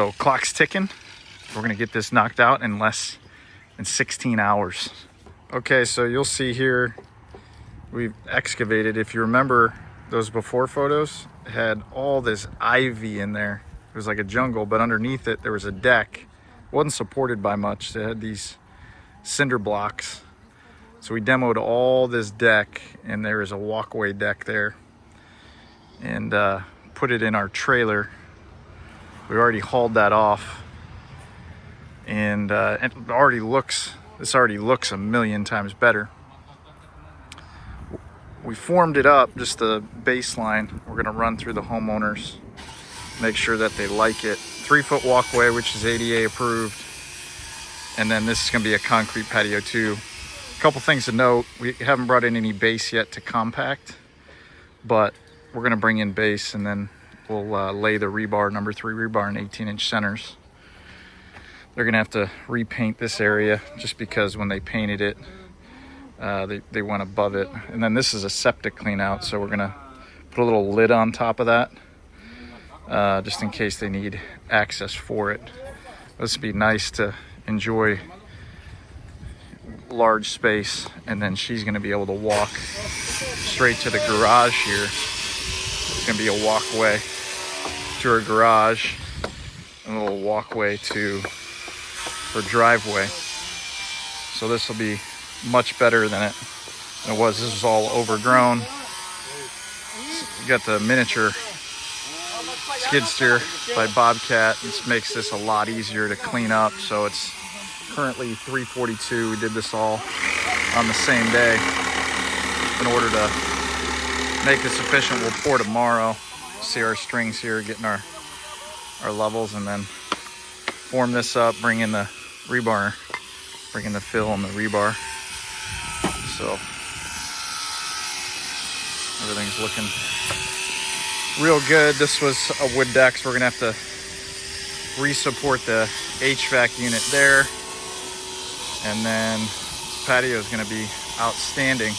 So clock's ticking. We're gonna get this knocked out in less than 16 hours. Okay, so you'll see here we've excavated. If you remember those before photos, it had all this ivy in there. It was like a jungle, but underneath it there was a deck. It wasn't supported by much. It had these cinder blocks. So we demoed all this deck, and there is a walkway deck there, and put it in our trailer. We already hauled that off, and it already looks, this already looks a million times better. We formed it up, just the baseline. We're gonna run through the homeowners, make sure that they like it. 3-foot walkway, which is ADA approved, and then this is gonna be a concrete patio too. A couple things to note: we haven't brought in any base yet to compact, but we're gonna bring in base, and then we'll lay the rebar, number 3 rebar in 18-inch centers. They're gonna have to repaint this area just because when they painted it, they went above it. And then this is a septic clean out, so we're gonna put a little lid on top of that, just in case they need access for it. This would be nice to enjoy large space, and then she's gonna be able to walk straight to the garage here. It's gonna be a walkway to her garage, and a little walkway to her driveway. So this will be much better than it was. This was all overgrown. You got the miniature skid steer by Bobcat. This makes this a lot easier to clean up. So it's currently 3:42. We did this all on the same day in order to make this efficient. We'll pour tomorrow. See our strings here, getting our levels, and then form this up, bring in the rebar, bring in the fill and the rebar. So everything's looking real good. This was a wood deck, so we're gonna have to re-support the HVAC unit there, and then this patio is gonna be outstanding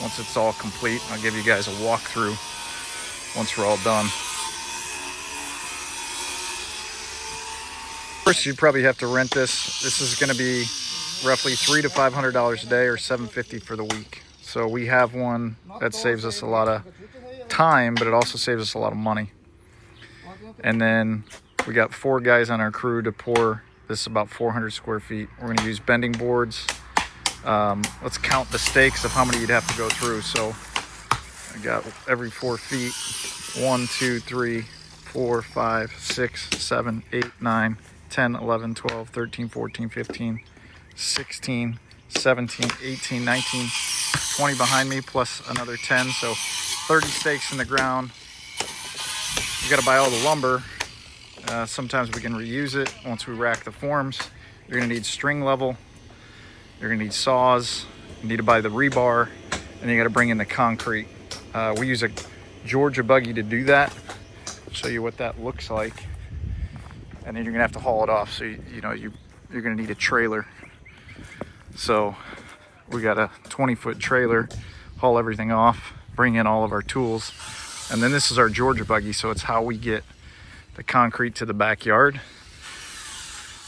once it's all complete. I'll give you guys a walkthrough once we're all done. First, you probably have to rent this. This is going to be roughly $300 to $500 a day, or $750 for the week. So we have one that saves us a lot of time, but it also saves us a lot of money. And then we got 4 guys on our crew to pour. This is about 400 square feet. We're going to use bending boards. Let's count the stakes of how many you'd have to go through. So I got every 4 feet, 1, 2, 3, 4, 5, 6, 7, 8, 9, 10, 11, 12, 13, 14, 15, 16, 17, 18, 19, 20 behind me, plus another 10. So 30 stakes in the ground. You got to buy all the lumber. Sometimes we can reuse it once we rack the forms. You're going to need string level. You're going to need saws. You need to buy the rebar, and you got to bring in the concrete. We use a Georgia buggy to do that. I'll show you what that looks like. And then you're gonna have to haul it off. So you're gonna need a trailer. So we got a 20-foot trailer, haul everything off, bring in all of our tools. And then this is our Georgia buggy, so it's how we get the concrete to the backyard.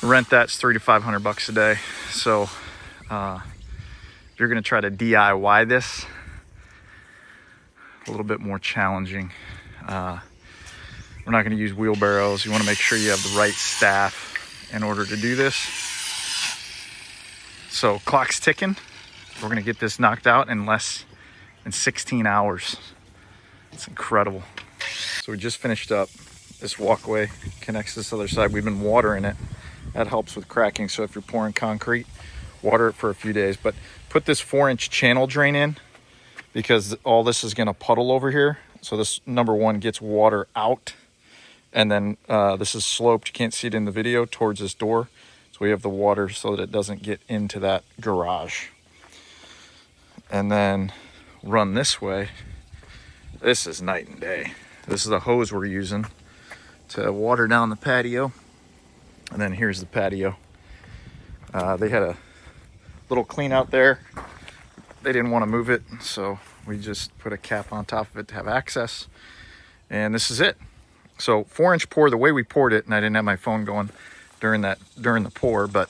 Rent that's $300 to $500 a day. So if you're gonna try to DIY this, a little bit more challenging. We're not going to use wheelbarrows. You want to make sure you have the right staff in order to do this. So clock's ticking. We're going to get this knocked out in less than 16 hours. It's incredible. So we just finished up. This walkway connects this other side. We've been watering it. That helps with cracking. So if you're pouring concrete, water it for a few days. But put this 4-inch channel drain in, because all this is going to puddle over here. So this, number 1, gets water out. And then this is sloped, you can't see it in the video, towards this door. So we have the water so that it doesn't get into that garage. And then run this way. This is night and day. This is the hose we're using to water down the patio. And then here's the patio. They had a little clean out there. They didn't want to move it, so we just put a cap on top of it to have access. And this is it. So 4-inch pour, the way we poured it, and I didn't have my phone going during the pour, but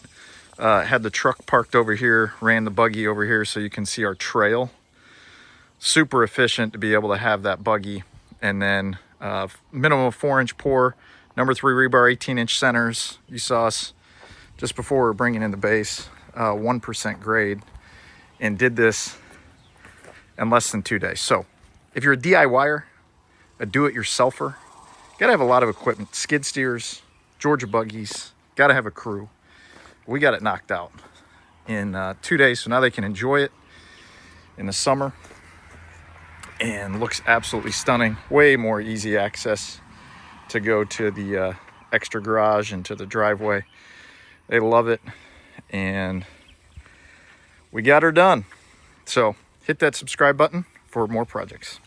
had the truck parked over here, ran the buggy over here so you can see our trail. Super efficient to be able to have that buggy. And then minimum of 4-inch pour, number 3 rebar, 18-inch centers. You saw us just before we were bringing in the base, 1% grade, and did this in less than 2 days. So if you're a DIYer, a do-it-yourselfer, gotta have a lot of equipment, skid steers, Georgia buggies, gotta have a crew. We got it knocked out in 2 days, so now they can enjoy it in the summer. And looks absolutely stunning. Way more easy access to go to the extra garage and to the driveway. They love it, and we got her done. So hit that subscribe button for more projects.